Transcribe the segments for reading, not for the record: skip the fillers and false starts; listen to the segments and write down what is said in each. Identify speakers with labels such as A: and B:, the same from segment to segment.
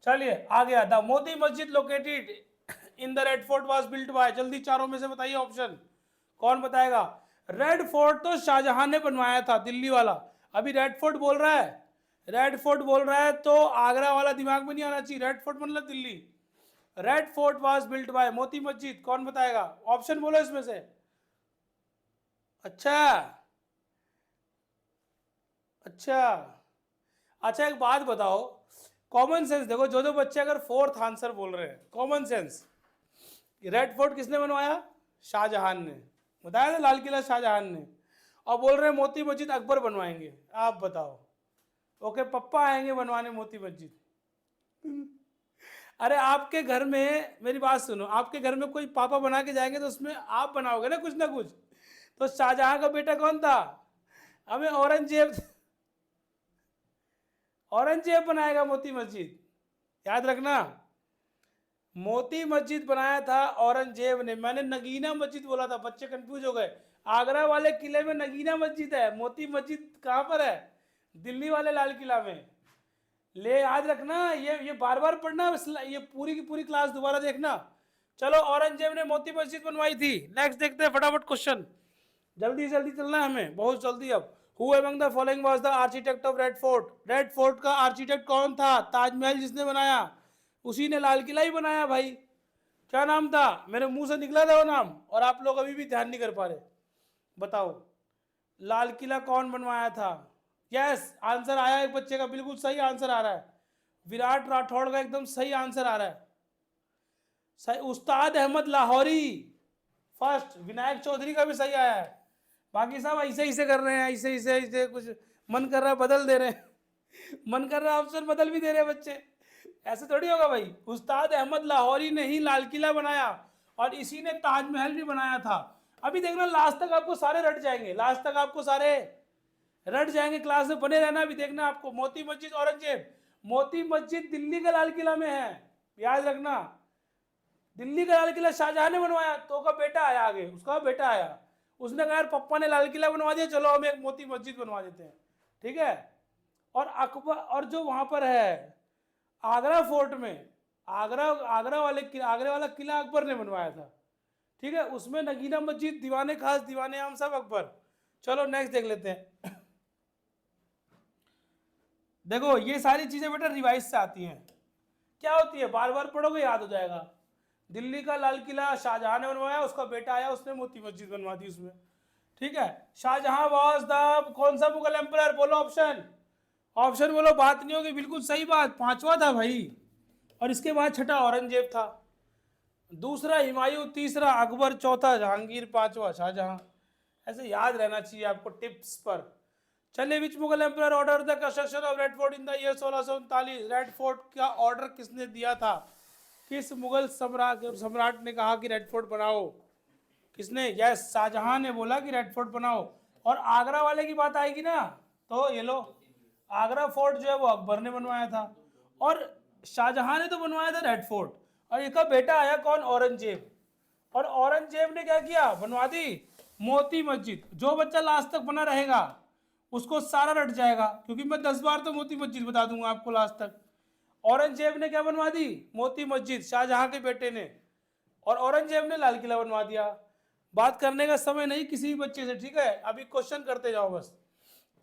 A: चलिए आ गया। The Moti Masjid located in the red fort was built by, जल्दी चारों में से बताइए ऑप्शन, कौन बताएगा। रेड फोर्ट तो शाहजहां ने बनवाया था, दिल्ली वाला। अभी रेड फोर्ट बोल रहा है, रेड फोर्ट बोल रहा है तो आगरा वाला दिमाग में नहीं आना चाहिए, रेड फोर्ट मतलब Delhi. Red fort was built by, Moti Masjid कौन बताएगा, ऑप्शन बोलो इसमें से। अच्छा अच्छा अच्छा, एक बात बताओ, कॉमन सेंस देखो, जो जो बच्चे अगर फोर्थ आंसर बोल रहे हैं, कॉमन सेंस, रेड फोर्ट किसने बनवाया, शाहजहां ने, बताया था लाल किला शाहजहां ने, और बोल रहे हैं मोती मस्जिद अकबर बनवाएंगे, आप बताओ। ओके, पप्पा आएंगे बनवाने मोती मस्जिद। अरे आपके घर में, मेरी बात सुनो, आपके घर में कोई पापा बना के जाएंगे तो उसमें आप बनाओगे ना कुछ। तो शाहजहां का बेटा कौन था, हमें औरंगजेब, औरंगजेब बनाएगा मोती मस्जिद, याद रखना। मोती मस्जिद बनाया था औरंगजेब ने, मैंने नगीना मस्जिद बोला था, बच्चे कंफ्यूज हो गए। आगरा वाले किले में नगीना मस्जिद है, मोती मस्जिद कहां पर है, दिल्ली वाले लाल किला में। ले याद रखना, ये बार बार पढ़ना, ये पूरी की पूरी क्लास दोबारा देखना। चलो, औरंगजेब ने मोती मस्जिद बनवाई थी। नेक्स्ट देखते हैं फटाफट क्वेश्चन, जल्दी जल्दी चलना है हमें, बहुत जल्दी। अब who among the following was the architect of Red fort, red Fort का आर्किटेक्ट कौन था, ताजमहल जिसने बनाया उसी ने लाल किला ही बनाया भाई। क्या नाम था, मेरे मुंह से निकला था वो नाम, और आप लोग अभी भी ध्यान नहीं कर पा रहे। बताओ लाल किला कौन बनवाया था। यस, आंसर आया एक बच्चे का, बिल्कुल सही आंसर आ रहा है, विराट राठौड़ का एकदम सही आंसर आ रहा है। सही, उस्ताद अहमद लाहौरी फर्स्ट, विनायक चौधरी का भी सही आया है। बाकी सब ऐसे ऐसे कर रहे हैं, ऐसे ऐसे ऐसे, कुछ मन कर रहा है बदल दे रहे हैं। मन कर रहा है ऑप्शन बदल भी दे रहे हैं बच्चे, ऐसे थोड़ी होगा भाई। उस्ताद अहमद लाहौरी ने ही लाल किला बनाया, और इसी ने ताजमहल भी बनाया था। अभी देखना लास्ट तक आपको सारे रट जाएंगे, लास्ट तक आपको सारे रट जाएंगे, क्लास में बने रहना। अभी देखना आपको, मोती मस्जिद औरंगजेब, मोती मस्जिद दिल्ली के लाल किला में है, याद रखना। दिल्ली का लाल किला शाहजहां ने बनवाया, तो का बेटा आया आगे, उसका बेटा आया, उसने कहा यार पप्पा ने लाल किला बनवा दिया, चलो हम एक मोती मस्जिद बनवा देते हैं, ठीक है। और अकबर, और जो वहां पर है आगरा फोर्ट में, आगरा आगरा वाले किला, आगरा वाला किला अकबर ने बनवाया था, ठीक है। उसमें नगीना मस्जिद, दीवाने खास, दीवाने आम, सब अकबर। चलो नेक्स्ट देख लेते हैं। देखो ये सारी चीजें बेटा रिवाइज से आती हैं, क्या होती है, बार बार पढ़ोगे याद हो जाएगा। दिल्ली का लाल किला शाहजहां ने बनवाया, उसका बेटा आया उसने मोती मस्जिद बनवा दी उसमें, ठीक है। शाहजहां वाज द कौन सा मुगल एम्परर, बोलो ऑप्शन, ऑप्शन बोलो, बात नहीं होगी, बिल्कुल सही बात, पांचवा था भाई। और इसके बाद छठा औरंगजेब था, दूसरा हुमायूं, तीसरा अकबर, चौथा जहांगीर, पांचवा शाहजहां। ऐसे याद रहना चाहिए आपको टिप्स पर। चलिए, which Mughal emperor order the construction of Red Fort in the year 1639, Red Fort का ऑर्डर किसने दिया था, किस मुगल सम्राट ने कहा कि रेड फोर्ट बनाओ, किसने, यस शाहजहां ने बोला कि रेड फोर्ट बनाओ। और आगरा वाले की बात आएगी ना, तो ये लो, आगरा फोर्ट जो है वो अकबर ने बनवाया था, और शाहजहां ने तो बनवाया था रेड फोर्ट, और इसका बेटा आया कौन, औरंगजेब। और औरंगजेब ने क्या किया, बनवा दी मोती मस्जिद। जो बच्चा लास्ट तक बना रहेगा उसको सारा रट जाएगा, क्योंकि मैं 10 बार तो मोती मस्जिद बता दूंगा आपको लास्ट तक। औरंगजेब ने क्या बनवा दी, मोती मस्जिद, शाहजहां के बेटे ने, और औरंगजेब ने लाल किला बनवा दिया। बात करने का समय नहीं किसी भी बच्चे से, ठीक है। अभी क्वेश्चन करते जाओ बस।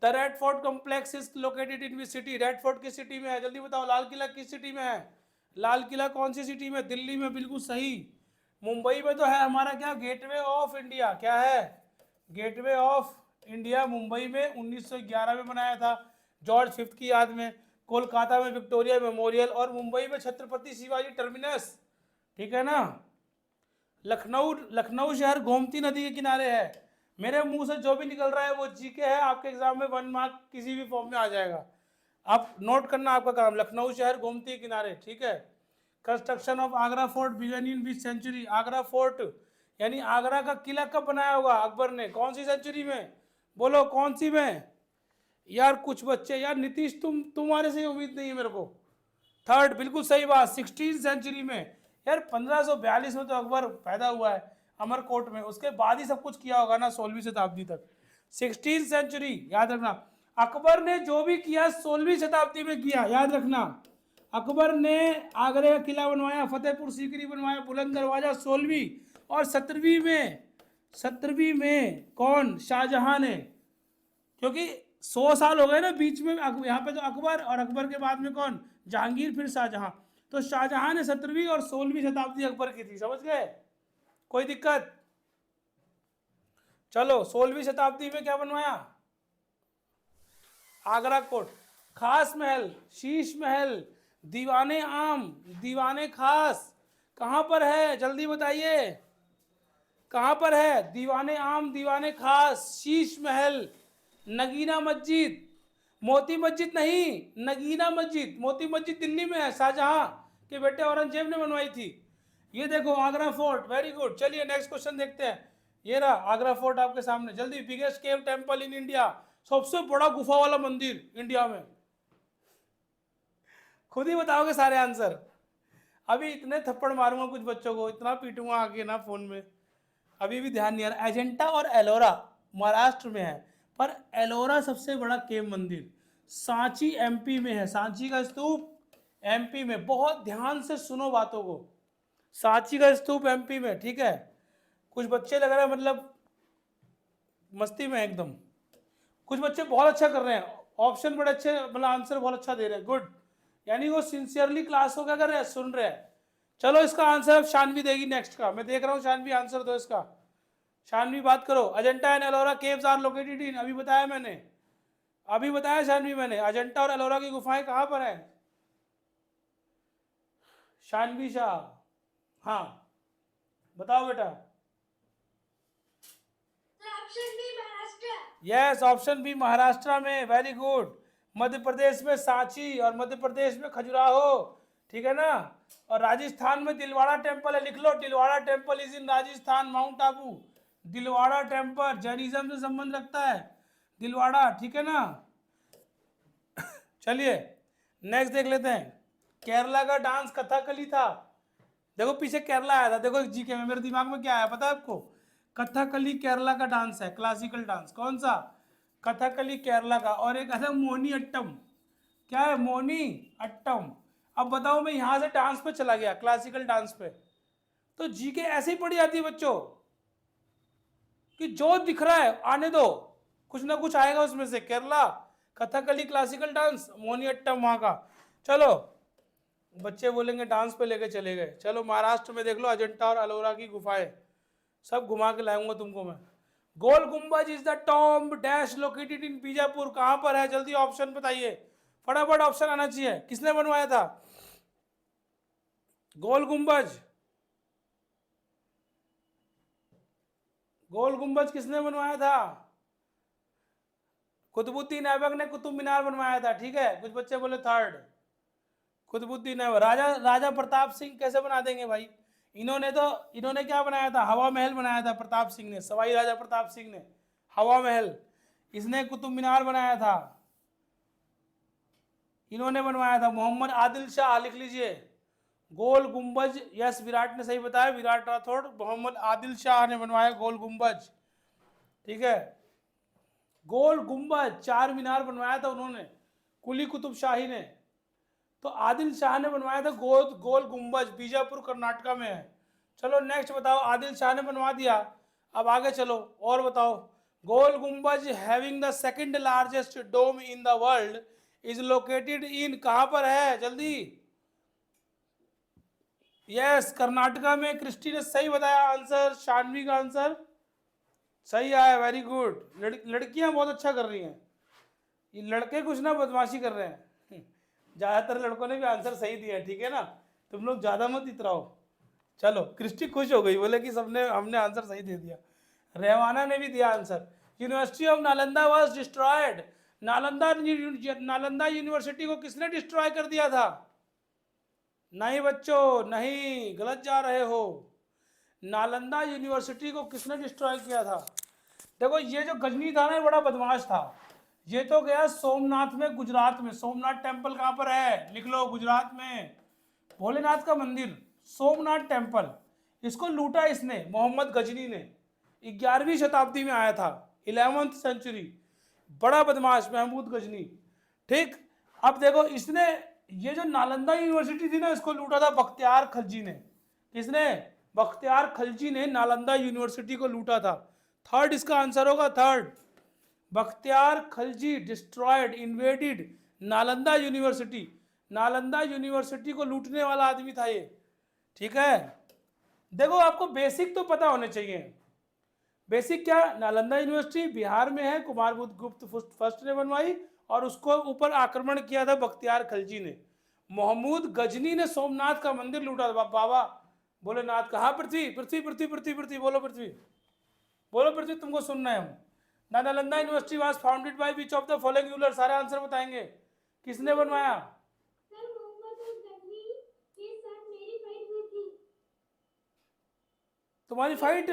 A: The red fort complex is located in which city, red fort किस सिटी में है, जल्दी बताओ। लाल किला किस सिटी में है, लाल किला कौन सी सिटी में, दिल्ली में, बिल्कुल सही। मुंबई में तो है हमारा क्या, गेटवे ऑफ इंडिया, क्या है, गेटवे ऑफ इंडिया, मुंबई में 1911 में बनाया था जॉर्ज फिफ्थ की याद में। कोलकाता में विक्टोरिया मेमोरियल, और मुंबई में छत्रपति शिवाजी टर्मिनस, ठीक है ना। लखनऊ, लखनऊ शहर गोमती नदी के किनारे है। मेरे मुंह से जो भी निकल रहा है वो जीके है, आपके एग्जाम में 1 मार्क किसी भी फॉर्म में आ जाएगा, आप नोट करना आपका काम। लखनऊ शहर गोमती के किनारे, ठीक है। Construction of Agra fort began in which century, Agra fort यानी आगरा का किला कब बनाया होगा अकबर ने, कौन सी सेंचुरी में, बोलो कौन सी में। यार कुछ बच्चे, यार नीतीश तुम्हारे से उम्मीद नहीं है मेरे को। थर्ड, बिल्कुल सही बात, 16th सेंचुरी में। यार 1542 में तो अकबर पैदा हुआ है अमरकोट में, उसके बाद ही सब कुछ किया होगा ना 16वीं शताब्दी तक। 16th सेंचुरी याद रखना, अकबर ने जो भी किया 16वीं शताब्दी में किया, याद रखना। अकबर ने आगरे का किला बनवाया, फतेहपुर सीकरी बनवाया, बुलंद दरवाजा 16वीं और 17वीं में कौन? शाहजहां ने। क्योंकि 100 साल हो गए ना बीच में, यहाँ पे तो अकबर और अकबर के बाद में कौन? जहांगीर, फिर शाहजहां। तो शाहजहां ने 17वीं और 16वीं शताब्दी अकबर की थी, समझ गए? कोई दिक्कत? चलो 16वीं शताब्दी में क्या बनवाया? आगरा कोट। खास महल, शीश महल, दीवाने आम, दीवाने खास कहां पर है? जल्दी बताइए, कहां पर है? दीवाने आम, दीवाने खास, शीश महल, नगीना मस्जिद। मोती मस्जिद नहीं, नगीना मस्जिद। मोती मस्जिद दिल्ली में है, शाहजहां के बेटे औरंगजेब ने बनवाई थी। ये देखो आगरा फोर्ट, वेरी गुड। चलिए नेक्स्ट क्वेश्चन देखते हैं। ये रहा आगरा फोर्ट आपके सामने। जल्दी, biggest cave temple in India, सबसे बड़ा गुफा वाला मंदिर इंडिया में। खुद ही बताओगे सारे आंसर। अभी इतने थप्पड़ मारूंगा कुछ बच्चों को, इतना पीटूंगा आगे ना फोन में, अभी भी ध्यान नहीं आ रहा। एजेंटा और एलोरा महाराष्ट्र में है, पर एलोरा सबसे बड़ा केव मंदिर सांची एमपी में है। सांची का स्तूप एमपी में, बहुत ध्यान से सुनो बातों को। सांची का स्तूप एमपी में, ठीक है? कुछ बच्चे लग रहे हैं मतलब मस्ती में एकदम। कुछ बच्चे बहुत अच्छा कर रहे हैं, ऑप्शन बड़े अच्छे, मतलब आंसर बहुत अच्छा दे रहे हैं, गुड। यानी वो सिंसियरली क्लास को क्या कर रहे हैं? सुन रहे हैं। चलो इसका आंसर अब शानवी देगी नेक्स्ट का। मैं देख रहा हूँ शानवी, आंसर दो इसका। शानवी बात करो। Ajanta and Ellora caves are located in, अभी बताया मैंने, अभी बताया शानवी मैंने। अजंता और एलोरा की गुफाएं कहां पर है? शानवी शाह, हाँ बताओ बेटा। यस, ऑप्शन बी महाराष्ट्र में, वेरी गुड। मध्य प्रदेश में सांची और मध्य प्रदेश में खजुराहो, ठीक है ना? और राजस्थान में दिलवाड़ा टेम्पल है, लिख लो, Dilwara temple is in Rajasthan, mount Abu. Dilwara temple Jainism से संबंध रखता है, दिलवाड़ा, ठीक है ना? चलिए नेक्स्ट देख लेते हैं। केरला का डांस कथकली था। देखो पीछे केरला आया था, देखो जीके में मेरे दिमाग में क्या आया पता है आपको? कथकली केरला का डांस है, क्लासिकल डांस। कौन सा? कथकली केरला का। और एक है मोनी अट्टम। क्या है? मोनी अट्टम। अब बताओ, मैं यहां से डांस पे चला गया, क्लासिकल डांस पे, तो जीके ऐसे ही पढ़ी जाती है बच्चों कि जो दिख रहा है आने दो, कुछ ना कुछ आएगा उसमें से। केरला, कथकली क्लासिकल डांस, मोनी अट्टम वहां का। चलो बच्चे बोलेंगे डांस पे लेके चले गए। चलो महाराष्ट्र में देख लो, अजंता और एलोरा की गुफाएं सब घुमा के लाऊंगा तुमको मैं। गोल गुम्बज is the tomb dash located in Bijapur, कहां पर है? जल्दी ऑप्शन बताइए, फटाफट ऑप्शन आना चाहिए। किसने बनवाया था गोल गुम्बज? गोल गुम्बज किसने बनवाया था? कुतुबुद्दीन ऐबक ने कुतुब मीनार बनवाया था, ठीक है? कुछ बच्चे बोले थर्ड, कुतुबुद्दीन ऐबक। राजा प्रताप सिंह कैसे बना देंगे भाई? इन्होंने क्या बनाया था? हवा महल बनाया था प्रताप सिंह ने, सवाई राजा प्रताप सिंह ने हवा महल। इसने कुतुब मीनार बनाया था, इन्होंने बनवाया था। मोहम्मद आदिल शाह, लिख लीजिए। गोल गुम्बज, यस विराट ने सही बताया, विराट राठौड़। मोहम्मद आदिल शाह ने बनवाया गोल गुम्बज, ठीक है? गोल गुम्बज, चार मीनार बनवाया था उन्होंने, कुली कुतुब शाही ने। तो आदिल शाह ने बनवाया था गोल गुम्बज, बीजापुर कर्नाटका में है। चलो नेक्स्ट बताओ, आदिल शाह ने बनवा दिया, अब आगे चलो और बताओ। Gol Gumbaz having the second largest dome in the world is located in, कहां पर है? जल्दी। यस, कर्नाटका में। क्रिस्टी ने सही बताया आंसर, शानवी का आंसर सही आया, वेरी गुड। लड़कियां बहुत अच्छा कर रही हैं, ये लड़के कुछ ना बदमाशी कर रहे हैं। ज्यादातर लड़कों ने भी आंसर सही दिया, ठीक है ना? तुम लोग ज्यादा मत इतराओ। चलो क्रिस्टी खुश हो गई, बोले कि सबने हमने आंसर सही दे दिया। रेवाना ने भी दिया answer. University of Nalanda was destroyed, Nalanda university को किसने डिस्ट्रॉय कर दिया था? नहीं बच्चों, नहीं, गलत जा रहे हो। नालंदा यूनिवर्सिटी को किसने डिस्ट्रॉय किया था? देखो ये जो गजनी था ना, बड़ा बदमाश था। ये तो गया सोमनाथ में, गुजरात में। सोमनाथ टेम्पल कहां पर है? लिख लो, गुजरात में भोलेनाथ का मंदिर, सोमनाथ टेम्पल। इसको लूटा इसने, मोहम्मद गजनी ने। 11वीं शताब्दी में आया था, 11th सेंचुरी। बड़ा बदमाश महमूद गजनी, ठीक। अब देखो इसने ये जो नालंदा यूनिवर्सिटी थी ना, इसको लूटा था बख्तियार खलजी ने। किसने? बख्तियार खलजी ने नालंदा यूनिवर्सिटी को लूटा था। थर्ड इसका आंसर होगा, third. Bakhtiyar Khalji destroyed, invaded Nalanda university. Nalanda university को लूटने वाला आदमी था ये। ठीक है, देखो आपको बेसिक तो पता होने चाहिए। बेसिक क्या? नालंदा यूनिवर्सिटी बिहार में है, कुमारगुप्त गुप्त फर्स्ट ने बनवाई, और उसको ऊपर आक्रमण किया था बख्तियार खलजी ने। महमूद गजनी ने सोमनाथ का मंदिर लूटा था। बाबा भोलेनाथ का। हाँ पृथ्वी पृथ्वी पृथ्वी पृथ्वी पृथ्वी बोलो, पृथ्वी बोलो, पृथ्वी तुमको सुनना है हम। Nalanda university was founded by which of the following ruler? सारे आंसर बताएंगे। किसने बनवाया? तुम्हारी फाइट?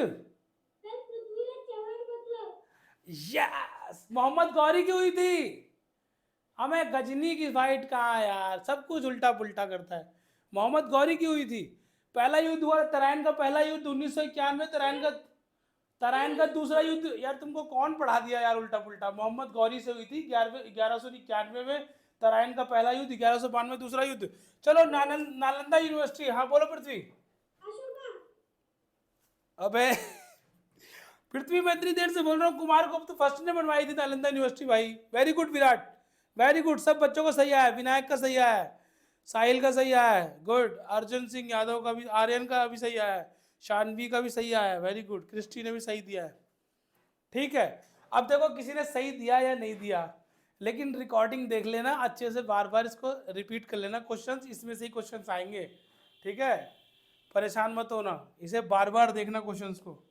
A: यस, मोहम्मद गौरी की हुई थी। हमें गजनी की फाइट कहाँ यार, सब कुछ उल्टा पुल्टा करता है। मोहम्मद गौरी की हुई थी। पहला युद्ध हुआ तराइन का, पहला युद्ध 1991। तराइन का दूसरा युद्ध यार तुमको कौन पढ़ा दिया यार उल्टा पुल्टा। मोहम्मद गौरी से हुई थी 1191 में तराइन का पहला युद्ध, 1192 दूसरा युद्ध। चलो नालंदा यूनिवर्सिटी, हाँ बोलो पृथ्वी। अबे पृथ्वी मैं इतनी देर से बोल रहा हूँ, कुमारगुप्त फर्स्ट ने बनवाई थी नालंदा यूनिवर्सिटी भाई। Very good Virat, very good. सब बच्चों को सही आया है, विनायक का सही आया है, साहिल का सही आया है, गुड। अर्जुन सिंह यादव का भी, आर्यन का भी सही आया है, शानवी का भी सही आया है, वेरी गुड। क्रिस्टी ने भी सही दिया है। ठीक है, अब देखो किसी ने सही दिया या नहीं दिया, लेकिन रिकॉर्डिंग देख लेना अच्छे से, बार बार इसको रिपीट कर लेना। क्वेश्चंस इसमें से ही क्वेश्चंस आएंगे, ठीक है, परेशान मत होना, इसे बार बार देखना क्वेश्चंस को।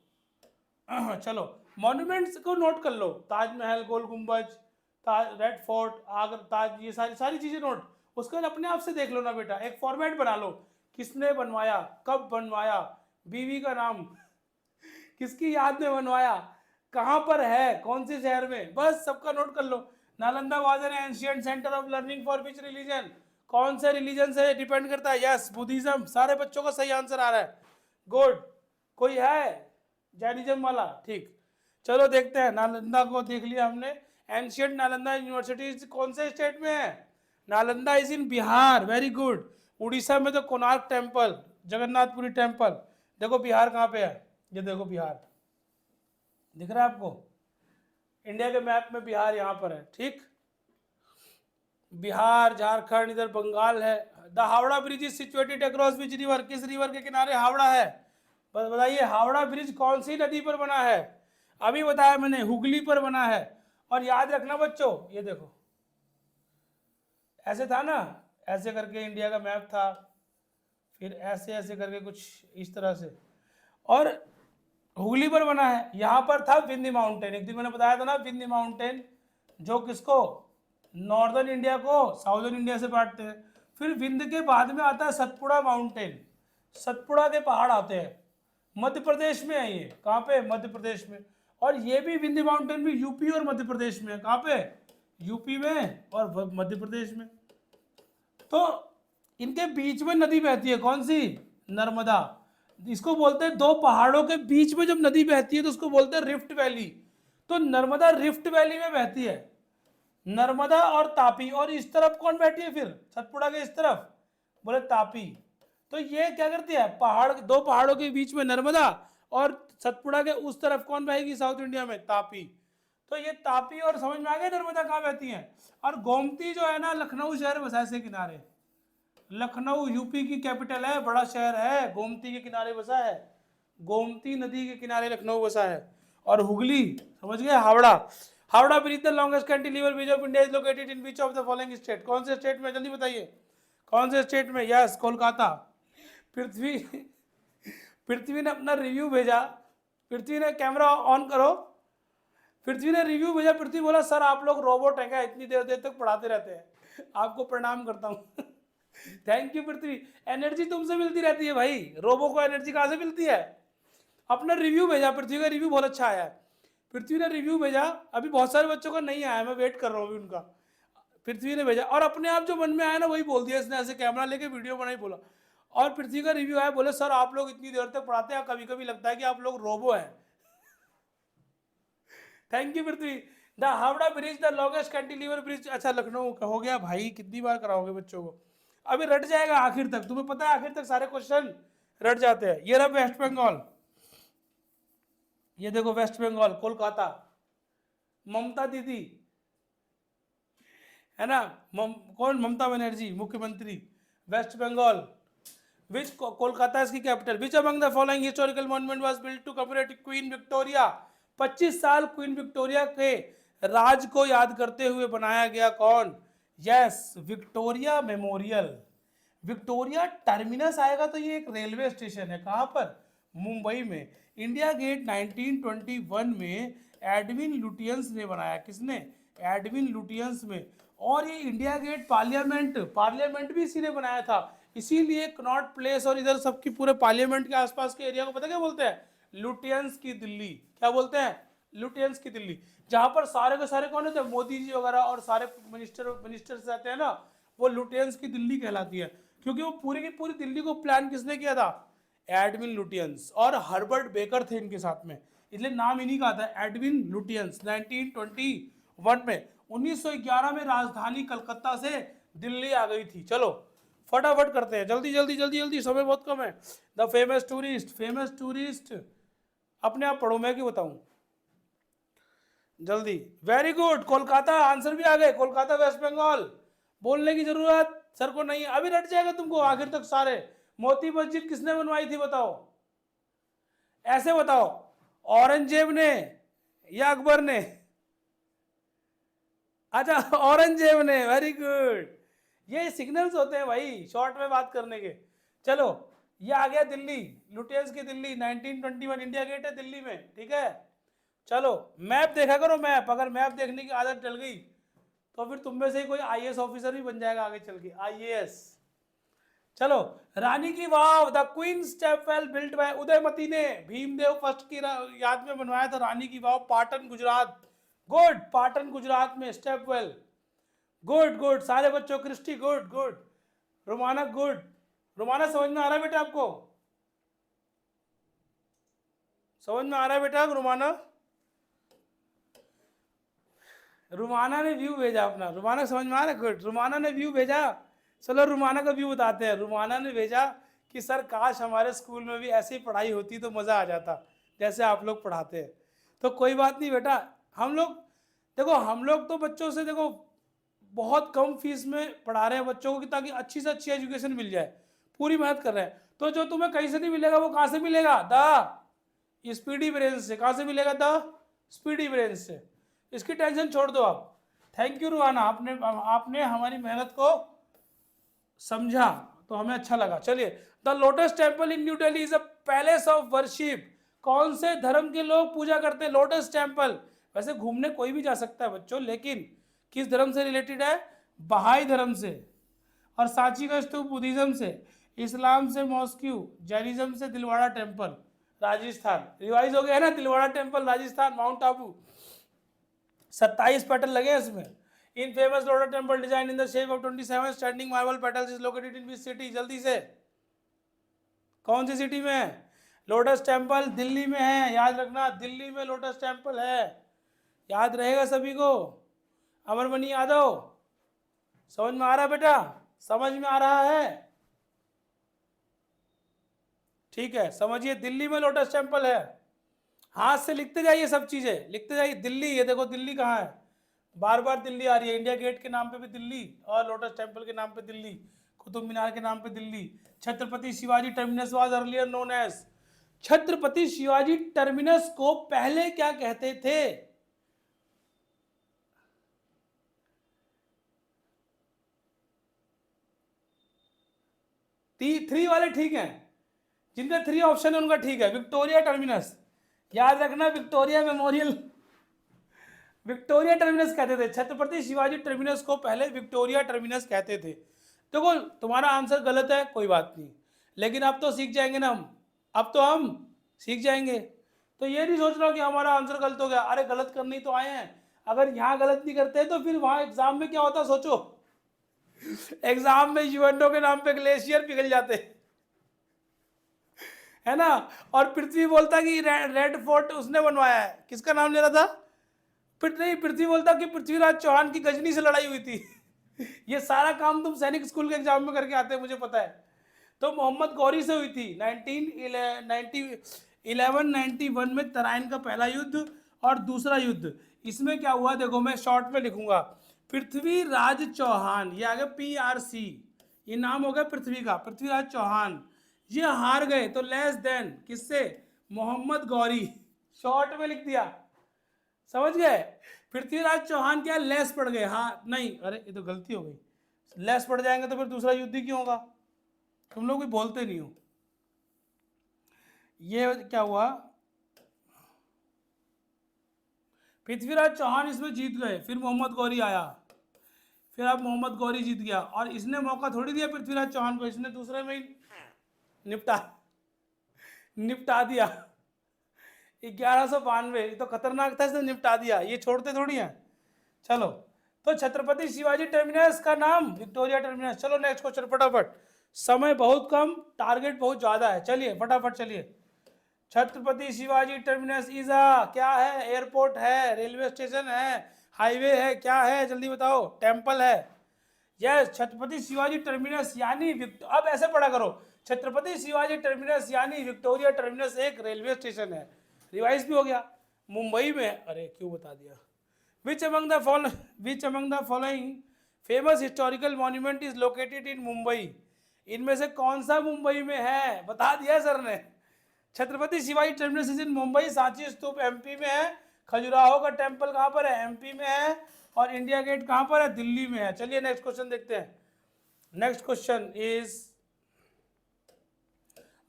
A: चलो मॉन्यूमेंट्स को नोट कर लो। ताजमहल, गोल गुम्बज, रेड फोर्ट, आगरा ताज, ये सारी सारी चीजें नोट। उसके बाद अपने आप से देख लो ना बेटा, एक फॉर्मेट बना लो। किसने बनवाया, कब बनवाया, बीवी का नाम, किसकी याद में बनवाया, कहाँ पर है, कौन से शहर में, बस सबका नोट कर लो। Nalanda was an ancient centre of learning for which religion? कौन से रिलीजन से डिपेंड करता है? Yes, Buddhism. सारे बच्चों का सही आंसर आ रहा है, गुड। कोई है जैनिज्म वाला? ठीक, चलो देखते हैं। नालंदा को देख लिया हमने। एंशिएंट नालंदा यूनिवर्सिटी कौन से स्टेट में है? Nalanda is in Bihar, very good. Orissa में तो कोणार्क टेम्पल, जगन्नाथपुरी टेम्पल। देखो बिहार कहाँ पे है, ये देखो बिहार दिख रहा है आपको? इंडिया के मैप में बिहार यहाँ पर है, ठीक। बिहार, झारखंड, इधर बंगाल है। The Howrah bridge is situated across which river? किस रिवर के किनारे हावड़ा है? बताइए, हावड़ा ब्रिज कौन सी नदी पर बना है? अभी बताया मैंने, हुगली पर बना है। और याद रखना बच्चों, ये देखो ऐसे था ना, ऐसे करके इंडिया का मैप था, फिर ऐसे ऐसे करके कुछ इस तरह से, और हुगली पर बना है। यहाँ पर था विंध्य माउंटेन, एक दिन मैंने बताया था ना, विंध्य माउंटेन, जो किसको, नॉर्दर्न इंडिया को साउदर्न इंडिया से बांटते हैं। फिर विंध्य के बाद में आता है सतपुड़ा माउंटेन, सतपुड़ा के पहाड़ आते हैं, मध्य प्रदेश में है ये। कहाँ पे? मध्य प्रदेश में। और ये भी विंध्य माउंटेन भी यूपी और मध्य प्रदेश में है। कहाँ पे? यूपी में और मध्य प्रदेश में। तो इनके बीच में नदी बहती है, कौन सी? नर्मदा। इसको बोलते हैं, दो पहाड़ों के बीच में जब नदी बहती है तो उसको बोलते हैं रिफ्ट वैली। तो नर्मदा रिफ्ट वैली में बहती है, नर्मदा और तापी। और इस तरफ कौन बैठी है फिर, सतपुड़ा के इस तरफ? बोले तापी। तो ये क्या करती है, पहाड़, दो पहाड़ों के बीच में नर्मदा, और सतपुड़ा के उस तरफ कौन बहेगी साउथ इंडिया में? तापी। तो ये तापी, और समझ में आ गया नर्मदा कहाँ बहती है। और गोमती जो है ना, लखनऊ शहर बसा है किनारे। लखनऊ यूपी की कैपिटल है, बड़ा शहर है, गोमती के किनारे बसा है। गोमती नदी के किनारे लखनऊ बसा है। और हुगली, समझ गए, Howrah. Howrah bridge the longest cantilever bridge of India is located in which of the following state? कौन से स्टेट में, जल्दी बताइए, कौन से स्टेट में? यस, कोलकाता। पृथ्वी पृथ्वी ने अपना रिव्यू भेजा, पृथ्वी ने, कैमरा ऑन करो, पृथ्वी ने रिव्यू भेजा। पृथ्वी बोला, सर आप लोग रोबोट हैं क्या, इतनी देर देर तक पढ़ाते रहते हैं? आपको प्रणाम करता हूँ। थैंक यू पृथ्वी, एनर्जी तुमसे मिलती रहती है भाई, रोबो को एनर्जी कहाँ से मिलती है? अपना रिव्यू भेजा, पृथ्वी का रिव्यू बहुत अच्छा आया है। पृथ्वी ने रिव्यू भेजा, अभी बहुत सारे बच्चों का नहीं आया, मैं वेट कर रहा हूँ अभी उनका। पृथ्वी ने भेजा, और अपने आप जो मन में आया ना वही बोल दिया इसने, ऐसे कैमरा लेके वीडियो बनाई, बोला। और पृथ्वी का रिव्यू आया, बोले सर आप लोग इतनी देर तक पढ़ाते हैं, कभी कभी लगता है कि आप लोग रोबो हैं। Thank you Prithvi. The Howrah bridge the longest cantilever bridge. अच्छा, लखनऊ का हो गया भाई, कितनी बार कराओगे बच्चों को। अभी रट जाएगा आखिर तक, तुम्हें पता है आखिर तक सारे क्वेश्चन रट जाते हैं। ये रहा वेस्ट बंगाल, ये देखो वेस्ट बंगाल, कोलकाता, ममता दीदी है ना, कौन, ममता बनर्जी मुख्यमंत्री, वेस्ट बंगाल। विच, कोलकाता इसकी capital. Which among the following historical monument was built to commemorate Queen Victoria. 25 साल क्वीन विक्टोरिया के राज को याद करते हुए बनाया गया कौन? Yes, Victoria memorial. Victoria terminus आएगा तो ये एक रेलवे स्टेशन है, कहां पर? मुंबई में। इंडिया गेट 1921 में एडविन लुटियंस ने बनाया। किसने? एडविन लुटियंस में। और ये इंडिया गेट पार्लियामेंट भी इसी ने बनाया था, इसीलिए कनॉट प्लेस और इधर सबकी पूरे पार्लियामेंट के आसपास के एरिया को पता क्या बोलते हैं? लुटियंस की दिल्ली। क्या बोलते हैं? लुटियंस की दिल्ली। जहां पर सारे के सारे कौन होते हैं? मोदी जी वगैरह और सारे मिनिस्टर रहते हैं ना, वो लुटियंस की दिल्ली कहलाती है, क्योंकि वो पूरी की पूरी दिल्ली को प्लान किसने किया था? Edwin Lutyens. और हर्बर्ट बेकर थे इनके साथ में, इसलिए नाम इन्हीं का था, एडविन लुटियंस। 1921 में, 1911 में राजधानी कलकत्ता से दिल्ली आ गई थी। चलो फटाफट करते हैं, जल्दी जल्दी जल्दी जल्दी, समय बहुत कम है। द फेमस टूरिस्ट अपने आप पढ़ो, मैं क्यों बताऊं, जल्दी। वेरी गुड, कोलकाता, आंसर भी आ गए, कोलकाता वेस्ट बंगाल। बोलने की जरूरत सर को नहीं है, अभी रट जाएगा तुमको आखिर तक सारे। मोती मस्जिद किसने बनवाई थी बताओ, ऐसे बताओ, औरंगजेब ने या अकबर ने? अच्छा, औरंगजेब ने, वेरी गुड। ये सिग्नल्स होते हैं भाई शॉर्ट में बात करने के। चलो ये आ गया दिल्ली, लुटियंस की दिल्ली, 1921 इंडिया गेट है दिल्ली में, ठीक है। चलो मैप देखा करो, मैप, अगर मैप देखने की आदत डल गई तो फिर तुम में से कोई आईएएस ऑफिसर भी बन जाएगा आगे चल के, आईएएस। चलो, Rani ki Vav, the queen stepwell built by Udayamati ने भीमदेव फर्स्ट की याद में बनवाया था रानी की वाव, पाटन गुजरात। गुड, पाटन गुजरात में स्टेपवेल। गुड गुड, सारे बच्चों, Christy good good, Romana good. Romana समझ में आ रहा है बेटा आपको? समझ में आ रहा है बेटा रोमाना? रुमाना ने व्यू भेजा अपना, रुमाना समझ में आ रहा है? गुड, रुमाना ने व्यू भेजा। चलो रुमाना का व्यू बताते हैं। रुमाना ने भेजा कि सर काश हमारे स्कूल में भी ऐसी पढ़ाई होती तो मज़ा आ जाता जैसे आप लोग पढ़ाते हैं। तो कोई बात नहीं बेटा, हम लोग देखो, हम लोग तो बच्चों से देखो बहुत कम फीस में पढ़ा रहे हैं बच्चों को, कि ताकि अच्छी से अच्छी एजुकेशन मिल जाए, पूरी मेहनत कर रहे हैं। तो जो तुम्हें कहीं से नहीं मिलेगा वो कहाँ से मिलेगा? द स्पीडी ब्रेन से। कहाँ से मिलेगा? द स्पीडी ब्रेन से। इसकी टेंशन छोड़ दो आप। थैंक यू रुआना, आपने हमारी मेहनत को समझा तो हमें अच्छा लगा। चलिए, the lotus temple in New Delhi is a palace of worship. कौन से धर्म के लोग पूजा करते हैं लोटस टेम्पल? वैसे घूमने कोई भी जा सकता है बच्चों, लेकिन किस धर्म से रिलेटेड है? बहाई धर्म से। और सांची का स्तूप बुद्धिज्म से, इस्लाम से मॉस्क्यू, जैनिज्म से दिलवाड़ा टेम्पल राजस्थान। रिवाइज हो गया ना, Dilwara temple Rajasthan, mount Abu. 27 petal लगे इसमें। In famous Lotus Temple design in the shape of 27 standing marble petals is located in which city? जल्दी से, कौन सी सिटी में है लोटस टेम्पल? दिल्ली में है, याद रखना, दिल्ली में लोटस टेम्पल है, याद रहेगा सभी को। अमरमणि यादव, समझ में आ रहा है बेटा? समझ में आ रहा है? ठीक है, समझिए, दिल्ली में लोटस टेम्पल है। हाथ से लिखते जाइए, सब चीजें लिखते जाइए। दिल्ली, ये देखो दिल्ली कहाँ है, बार बार दिल्ली आ रही है। इंडिया गेट के नाम पे भी दिल्ली, और लोटस टेम्पल के नाम पे दिल्ली, कुतुब मीनार के नाम पे Delhi. Chhatrapati Shivaji Terminus was earlier known as, Chhatrapati Shivaji Terminus को पहले क्या कहते थे? थ्री वाले ठीक हैं, जिनके 3 ऑप्शन है उनका ठीक है। विक्टोरिया टर्मिनस, याद रखना, विक्टोरिया मेमोरियल, विक्टोरिया टर्मिनस कहते थे। छत्रपति शिवाजी टर्मिनस को पहले विक्टोरिया टर्मिनस कहते थे। देखो तुम्हारा आंसर गलत है, कोई बात नहीं, लेकिन अब तो सीख जाएंगे ना हम, अब तो हम सीख जाएंगे। तो ये नहीं सोच रहा कि हमारा आंसर गलत हो गया, अरे गलत करने तो आए हैं। अगर यहाँ गलत नहीं करते तो फिर वहां एग्जाम में क्या होता सोचो। एग्जाम में यूएनओ के नाम पे ग्लेशियर पिघल जाते, है ना। और पृथ्वी बोलता कि रेड फोर्ट उसने बनवाया है, किसका नाम ले रहा था? नहीं, पृथ्वी बोलता कि पृथ्वीराज चौहान की गजनी से लड़ाई हुई थी। ये सारा काम तुम सैनिक स्कूल के एग्जाम में करके आते हैं, मुझे पता है। तो मोहम्मद गौरी से हुई थी 1191 में तराइन का पहला युद्ध और दूसरा युद्ध। इसमें क्या हुआ देखो, मैं शॉर्ट में लिखूंगा। पृथ्वीराज चौहान, ये आ गया PRC, ये नाम हो गया पृथ्वी का, पृथ्वीराज चौहान, ये हार गए। तो लेस देन किससे? मोहम्मद गौरी, शॉर्ट में लिख दिया, समझ गए? पृथ्वीराज चौहान क्या लेस पड़ गए? हाँ नहीं, अरे ये तो गलती हो गई, लेस पड़ जाएंगे तो फिर दूसरा युद्ध ही क्यों होगा? तुम लोग भी बोलते नहीं हो। ये क्या हुआ, पृथ्वीराज चौहान इसमें जीत गए, फिर मोहम्मद गौरी आया, फिर अब मोहम्मद गौरी जीत गया, और इसने मौका थोड़ी दिया पृथ्वीराज चौहान को, इसने दूसरे में ही निपटा दिया। 1192, तो खतरनाक था, इसने निपटा दिया, ये छोड़ते थोड़ी हैं। चलो, तो छत्रपति शिवाजी टर्मिनस का नाम विक्टोरिया टर्मिनस। चलो नेक्स्ट क्वेश्चन फटाफट, समय बहुत कम, टारगेट बहुत ज्यादा है, चलिए फटाफट चलिए। छत्रपति शिवाजी टर्मिनस इज क्या है? एयरपोर्ट है, रेलवे स्टेशन है, हाईवे है, क्या है जल्दी बताओ? टेम्पल है। यस, छत्रपति शिवाजी टर्मिनस यानी अब ऐसे पढ़ा करो, छत्रपति शिवाजी टर्मिनस यानी विक्टोरिया टर्मिनस एक रेलवे स्टेशन है। रिवाइज भी हो गया, मुंबई में। अरे क्यों बता दिया। विच among the following famous historical monument is located इन मुंबई? इनमें से कौन सा मुंबई में है? बता दिया सर ने। Chhatrapati Shivaji terminus is in Mumbai, Sanchi stupa MP में है, खजुराहो का टेम्पल कहाँ पर है? MP में है, और इंडिया गेट कहाँ पर है? दिल्ली में है। चलिए नेक्स्ट क्वेश्चन देखते हैं। नेक्स्ट क्वेश्चन इज,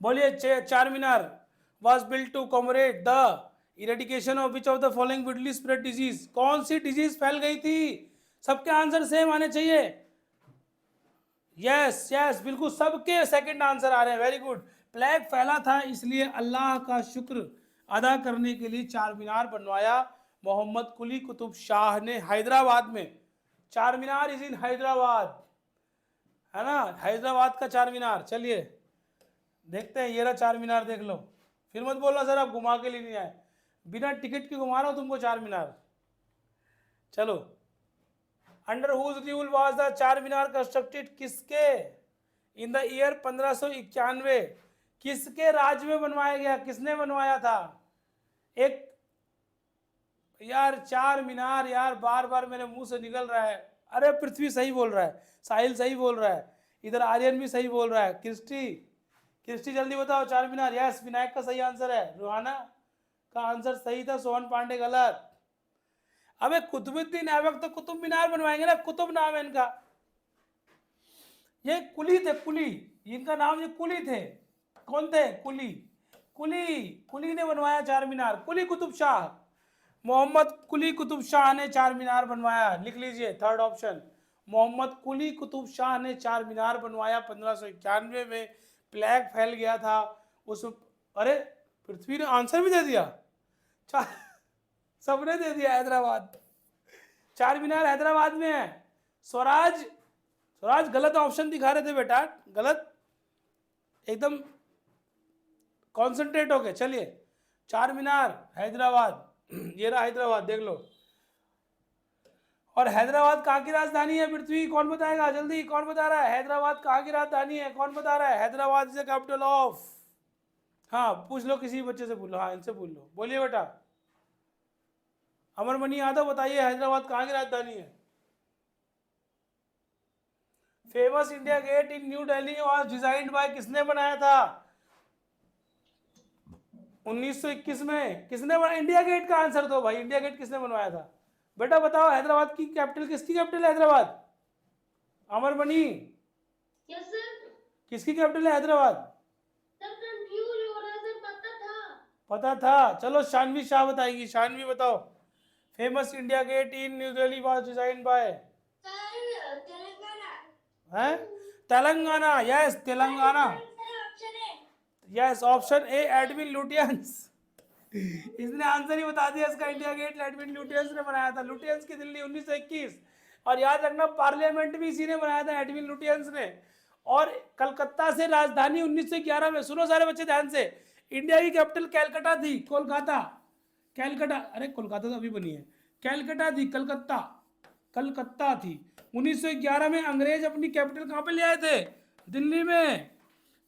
A: बोलिए, चार मीनार was built to commemorate the eradication of which of the following widely spread disease? कौन सी डिजीज फैल गई थी? सबके आंसर सेम आने चाहिए। यस यस, बिल्कुल सबके सेकंड आंसर आ रहे हैं, वेरी गुड। प्लेग फैला था, इसलिए अल्लाह का शुक्र अदा करने के लिए चार मीनार बनवाया मोहम्मद कुली कुतुब शाह ने हैदराबाद में। चार मीनार इज इन हैदराबाद, है ना, हैदराबाद का चार मीनार। चलिए देखते हैं, ये रहा चार मीनार, देख लो, फिर मत बोलना सर आप घुमा के लिए नहीं आए, बिना टिकट के घुमा रहा हूं तुमको चार मीनार। चलो, under whose rule was the Char Minar constructed? किसके? इन द ईयर 1591, किसके राज में बनवाया गया? किसने बनवाया था? एक यार चार मीनार, यार बार बार मेरे मुंह से निकल रहा है। अरे पृथ्वी सही बोल रहा है, साहिल सही बोल रहा है, इधर आर्यन भी सही बोल रहा है, क्रिस्टी जल्दी बताओ। चार मीनार, यस, विनायक का सही आंसर है, रोहाना का आंसर सही था, सोहन पांडे गलत। अबे कुतुबुद्दीन ऐबक तो कुतुब मीनार बनवाएंगे ना, कुतुब नाम है इनका। ये कुली थे, कुली, इनका नाम ये कुली थे। कौन थे? कुली ने बनवाया चार मीनार, कुली कुतुब शाह, मोहम्मद कुली कुतुब शाह ने चार मीनार बनवाया। लिख लीजिए थर्ड ऑप्शन, मोहम्मद कुली कुतुब शाह ने चार मीनार बनवाया 1591 में। प्लेग फैल गया था उस, अरे पृथ्वी ने आंसर भी दे दिया, सबने दे दिया। हैदराबाद, चार मीनार हैदराबाद में है। स्वराज गलत ऑप्शन दिखा रहे थे बेटा, गलत, एकदम कॉन्सेंट्रेट हो गए। चलिए, चार मीनार हैदराबाद, ये रहा हैदराबाद, देख लो। और हैदराबाद कहाँ की राजधानी है पृथ्वी? कौन बताएगा जल्दी, कौन बता रहा है? हैदराबाद कहाँ की राजधानी है, कौन बता रहा है? Hyderabad is the capital of, हाँ पूछ लो, किसी बच्चे से पूछ लो, हाँ इनसे पूछ लो। बोलिए बेटा, अमरमणि यादव बताइए, हैदराबाद कहाँ की राजधानी है? Famous India Gate in New Delhi was designed by, किसने बनाया था? 1921 में। किसने बनाया? इंडिया गेट का आंसर दो भाई, इंडिया गेट किसने बनवाया था? बेटा बताओ, हैदराबाद की कैपिटल, किसकी कैपिटल है हैदराबाद? अमरमणि,
B: यस सर,
A: किसकी कैपिटल है हैदराबाद?
B: सर कंफ्यूज हो रहा है सर,
A: पता था। चलो शानवी शाह बताएगी, शानवी बताओ, famous India Gate in New Delhi was designed by?
B: Telangana
A: है, Telangana, yes Telangana, yes option A Edwin Lutyens. इसने आंसर ही बता दिया इसका, इंडिया गेट एडविन लुटियंस ने बनाया था। लुटियंस की दिल्ली 1921, और याद रखना पार्लियामेंट भी इसी ने बनाया था, एडविन लुटियंस ने। और कलकत्ता से राजधानी 1911 में, सुनो सारे बच्चे ध्यान से, इंडिया की कैपिटल कैलकाटा थी, कोलकाता, कैलकाटा, अरे कोलकाता तो अभी बनी है, कैलकाटा थी, कलकत्ता कलकत्ता थी। 1911 में अंग्रेज अपनी कैपिटल कहाँ पे ले आए थे? दिल्ली में।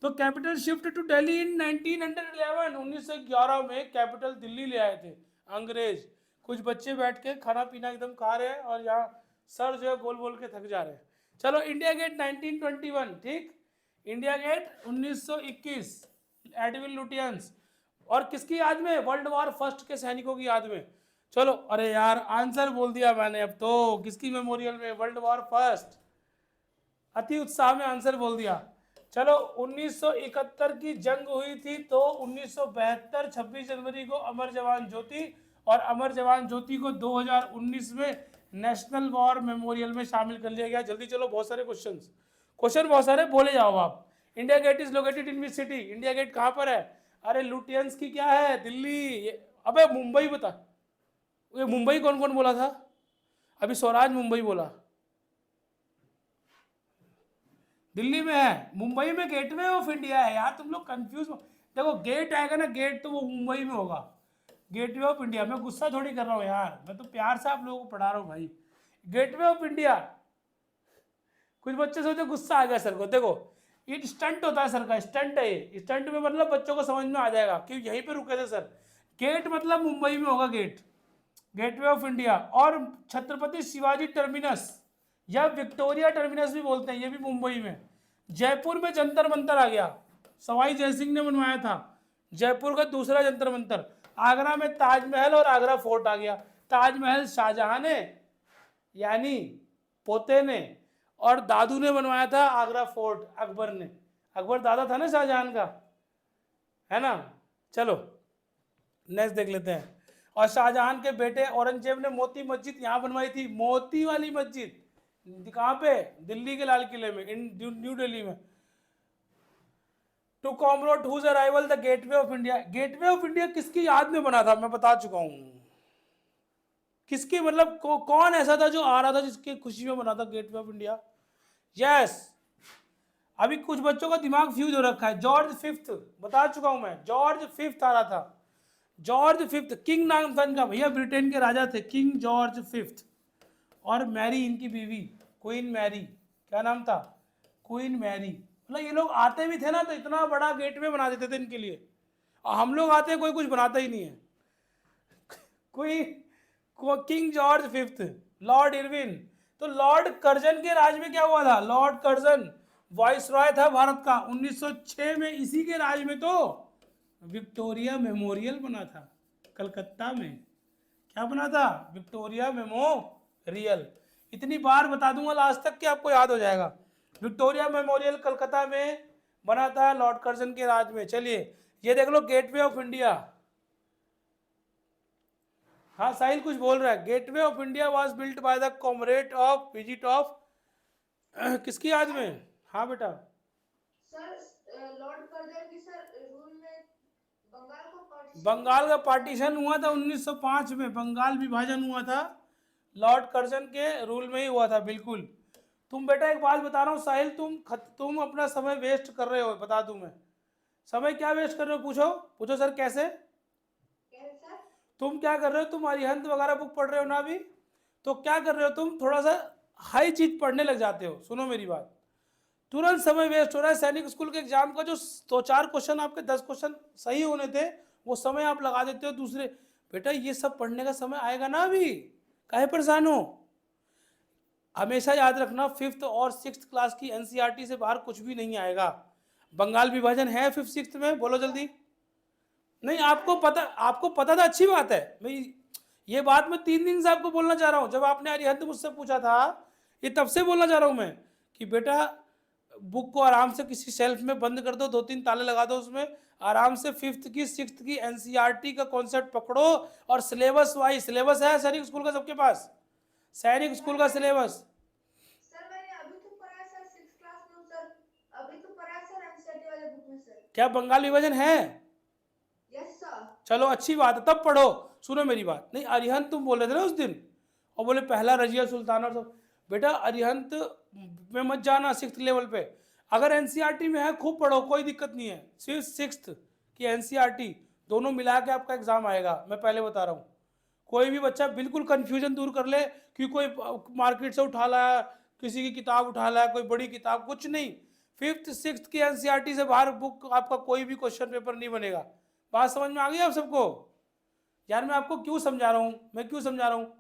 A: तो कैपिटल शिफ्ट टू दिल्ली इन 1911। 1911 में कैपिटल दिल्ली ले आए थे अंग्रेज। कुछ बच्चे बैठ के खाना पीना एकदम खा रहे हैं और यहाँ सर जो है बोल बोल के थक जा रहे हैं। चलो इंडिया गेट 1921, ठीक। इंडिया गेट 1921 एडविन लुटियंस, और किसकी याद में? वर्ल्ड वॉर फर्स्ट के सैनिकों की याद में। चलो, अरे यार आंसर बोल दिया मैंने अब तो। किसकी मेमोरियल में? World war first. अति उत्साह में आंसर बोल दिया। चलो 1971 की जंग हुई थी, तो 1972 26 जनवरी को अमर जवान ज्योति, और अमर जवान ज्योति को 2019 में नेशनल वॉर मेमोरियल में शामिल कर लिया गया। जल्दी चलो, बहुत सारे क्वेश्चन बहुत सारे, बोले जाओ आप। India Gate is located in which city? India Gate कहाँ पर है? अरे लुटियंस की क्या है? दिल्ली। अबे मुंबई बता। ये मुंबई कौन कौन बोला था? अभी स्वराज मुंबई बोला। दिल्ली में है। मुंबई में गेटवे ऑफ इंडिया है यार, तुम लोग कंफ्यूज। देखो गेट आएगा ना, गेट तो वो मुंबई में होगा। Gateway of India. मैं गुस्सा थोड़ी कर रहा हूँ यार, मैं तो प्यार से आप लोगों को पढ़ा रहा हूँ भाई। Gateway of India. कुछ बच्चे सोचते गुस्सा आ गया सर को। देखो ये स्टंट होता है सर का, स्टंट है ये। स्टंट में मतलब बच्चों को समझ में आ जाएगा कि यहीं पे रुके थे सर। गेट मतलब मुंबई में होगा गेट, गेटवे ऑफ इंडिया। और छत्रपति शिवाजी टर्मिनस या विक्टोरिया टर्मिनस भी बोलते हैं, ये भी मुंबई में। जयपुर में जंतर मंतर आ गया, सवाई जयसिंह ने बनवाया था जयपुर का दूसरा जंतर मंतर। आगरा में ताजमहल और आगरा फोर्ट आ गया। ताजमहल शाहजहां ने यानी पोते ने, और दादू ने बनवाया था आगरा फोर्ट अकबर ने। अकबर दादा था ना शाहजहां का, है ना। चलो नेक्स्ट देख लेते हैं। और शाहजहां के बेटे औरंगजेब ने मोती मस्जिद यहाँ बनवाई थी, मोती वाली मस्जिद। कहाँ पे? दिल्ली के लाल किले में, न्यू दिल्ली में। To commemorate whose arrival the Gateway of India? Gateway of India किसकी याद में बना था? मैं बता चुका हूं। किसकी मतलब कौन ऐसा था जो आ रहा था जिसकी खुशी में बना था गेटवे ऑफ इंडिया? यस। अभी कुछ बच्चों का दिमाग फ्यूज हो रखा है। जॉर्ज फिफ्थ, बता चुका हूं मैं, जॉर्ज फिफ्थ आ रहा था। जॉर्ज फिफ्थ किंग नाम था इनका भैया, ब्रिटेन के राजा थे किंग जॉर्ज फिफ्थ। और मैरी इनकी बीवी, क्वीन मैरी। क्या नाम था? Queen Mary. मतलब ये लोग आते भी थे ना तो इतना बड़ा गेटवे बना देते थे इनके लिए। और हम लोग आते हैं कोई कुछ बनाता ही नहीं है। कोई king George fifth, Lord Irwin. तो लॉर्ड कर्जन के राज में क्या हुआ था? लॉर्ड कर्जन वाइसरॉय था भारत का 1906 में। इसी के राज में तो विक्टोरिया मेमोरियल बना था कलकत्ता में। क्या बना था? Victoria memorial. इतनी बार बता दूंगा लास्ट तक कि आपको याद हो जाएगा। विक्टोरिया मेमोरियल कलकत्ता में बना था लॉर्ड कर्जन के राज में। चलिए ये देख लो, गेटवे ऑफ इंडिया। हाँ साहिल कुछ बोल रहा है। Gateway of India was built by the comrade of visit of, किसकी याद में? हाँ बेटा।
B: सर लॉर्ड कर्जन की सर रूल में
A: बंगाल का पार्टीशन हुआ था 1905 में, बंगाल विभाजन हुआ था लॉर्ड कर्जन के रूल में ही हुआ था। बिल्कुल। तुम बेटा एक बात बता रहा हूँ साहिल, तुम अपना समय वेस्ट कर रहे हो। बता दूं मैं समय क्या वेस्ट कर रहे हो? पूछो सर कैसे? तुम क्या कर रहे हो? तुम अरिहंत वगैरह बुक पढ़ रहे हो ना अभी, तो क्या कर रहे हो तुम? थोड़ा सा हाई चीज पढ़ने लग जाते हो। सुनो मेरी बात, तुरंत समय वेस्ट हो रहा है। सैनिक स्कूल के एग्जाम का जो 2-4 क्वेश्चन आपके 10 क्वेश्चन सही होने थे, वो समय आप लगा देते हो दूसरे। बेटा ये सब पढ़ने का समय आएगा ना, अभी काहे परेशान हो? हमेशा याद रखना 5th और 6th क्लास की एनसीईआरटी से बाहर कुछ भी नहीं आएगा। बंगाल विभाजन है 5th 6th में? बोलो जल्दी। नहीं आपको पता था, अच्छी बात है। मैं ये बात मैं 3 दिन से आपको बोलना चाह रहा हूँ। जब आपने अरिहंत मुझसे पूछा था, ये तब से बोलना चाह रहा हूँ मैं कि बेटा बुक को आराम से किसी शेल्फ में बंद कर दो, 2-3 ताले लगा दो उसमें, आराम से 5th की 6th की एनसीईआरटी का कॉन्सेप्ट पकड़ो। और सिलेबस वाइज, सिलेबस है सैनिक स्कूल का सबके पास, सैनिक स्कूल का सिलेबस।
B: सर मैंने अभी तो पढ़ा सर 6th क्लास में सर, अभी तो पढ़ा सर एनसीईआरटी वाले बुक में सर।
A: क्या बंगाल विभाजन है?
B: Yes sir.
A: चलो अच्छी बात है, तब पढ़ो। सुनो मेरी बात। नहीं अरिहंत तुम बोले थे ना उस दिन, और बोले पहला रजिया सुल्तान और सब। बेटा अरिहंत में मत जाना 6th लेवल पे। अगर एनसीईआरटी में है खूब पढ़ो, कोई दिक्कत नहीं है। सिर्फ 6th की एनसीईआरटी दोनों मिला के आपका एग्जाम आएगा, मैं पहले बता रहा हूँ। कोई भी बच्चा बिल्कुल कंफ्यूजन दूर कर ले कि कोई मार्केट से उठा लाया, किसी की किताब उठा लाया, कोई बड़ी किताब, कुछ नहीं। 5th 6th की एनसीईआरटी से बाहर बुक आपका कोई भी क्वेश्चन पेपर नहीं बनेगा। बात समझ में आ गई आप सबको? यार मैं आपको क्यों समझा रहा हूँ, मैं क्यों समझा रहा हूँ?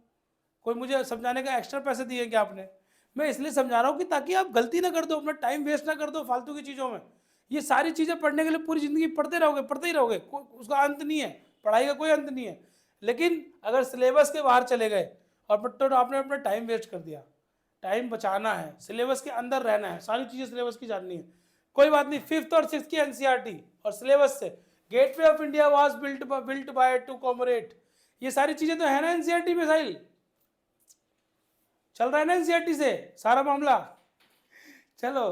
A: कोई मुझे समझाने का एक्स्ट्रा पैसे दिए क्या आपने? मैं इसलिए समझा रहा हूँ कि ताकि आप गलती ना कर दो, अपना टाइम वेस्ट ना कर दो फालतू की चीज़ों में। ये सारी चीज़ें पढ़ने के लिए पूरी ज़िंदगी पढ़ते ही रहोगे, उसका अंत नहीं है, पढ़ाई का कोई अंत नहीं है। लेकिन अगर सिलेबस के बाहर चले गए और तो आपने अपना टाइम वेस्ट कर दिया। टाइम बचाना है, सिलेबस के अंदर रहना है, सारी चीज़ें सिलेबस की जाननी है। कोई बात नहीं, 5th और 6th की एनसीईआरटी और सिलेबस से gateway of India was built by two comrade, ये सारी चीज़ें तो है ना एनसीईआरटी में। साहिल चल रहा है ना एनसीईआरटी से सारा मामला? चलो,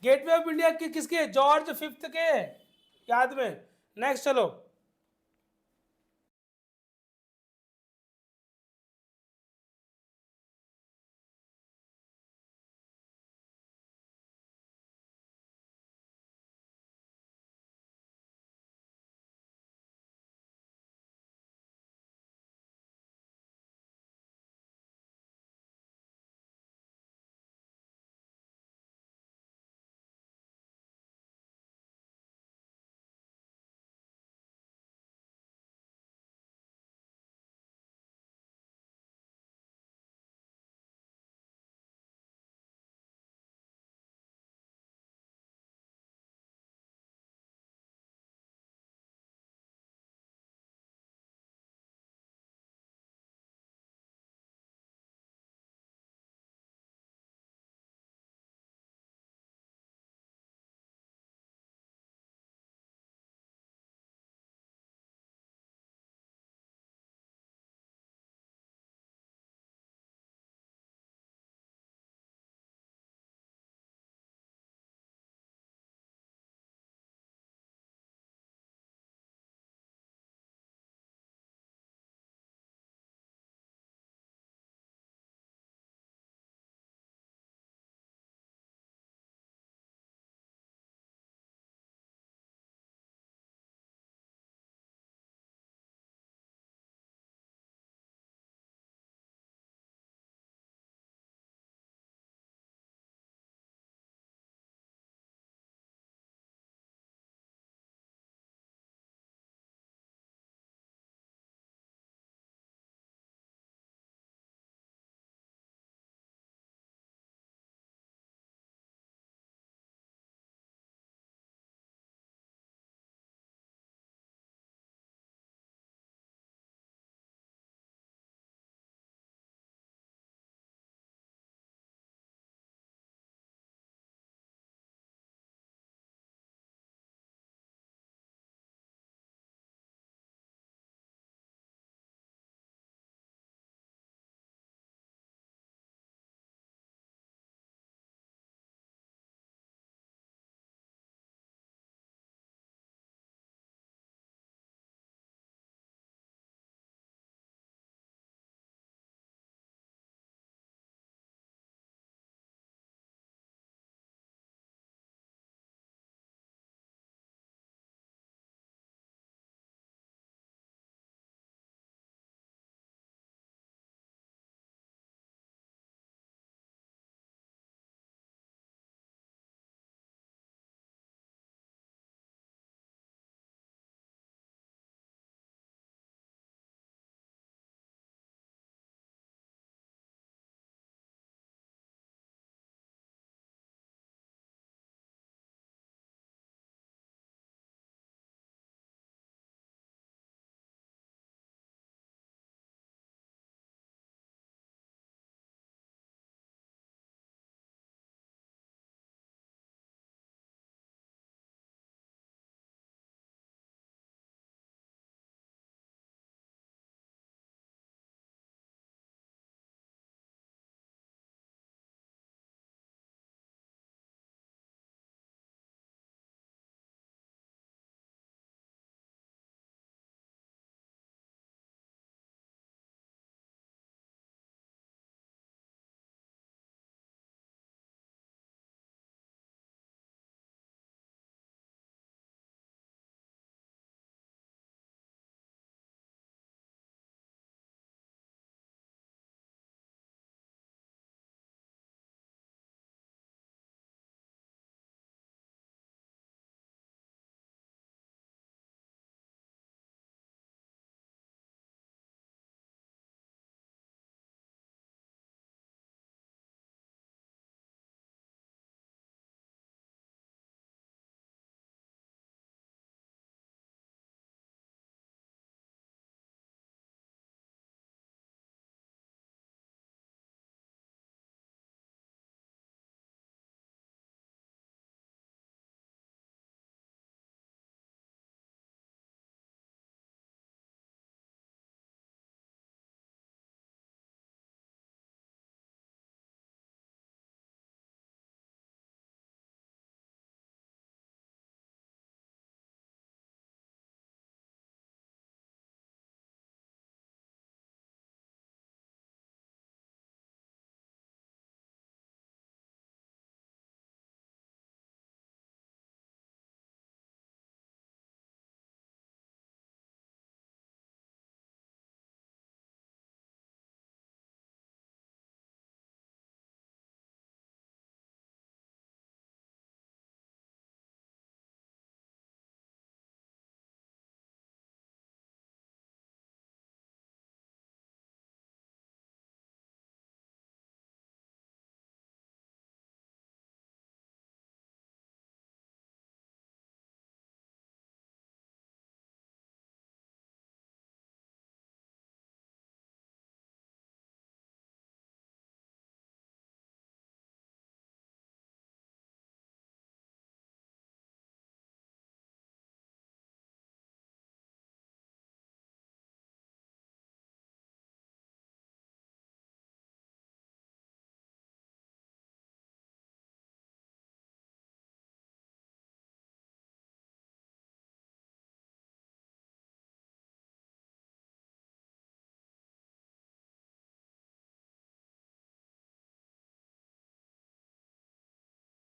A: गेटवे ऑफ इंडिया किसके? जॉर्ज 5th के, याद में। नेक्स्ट चलो,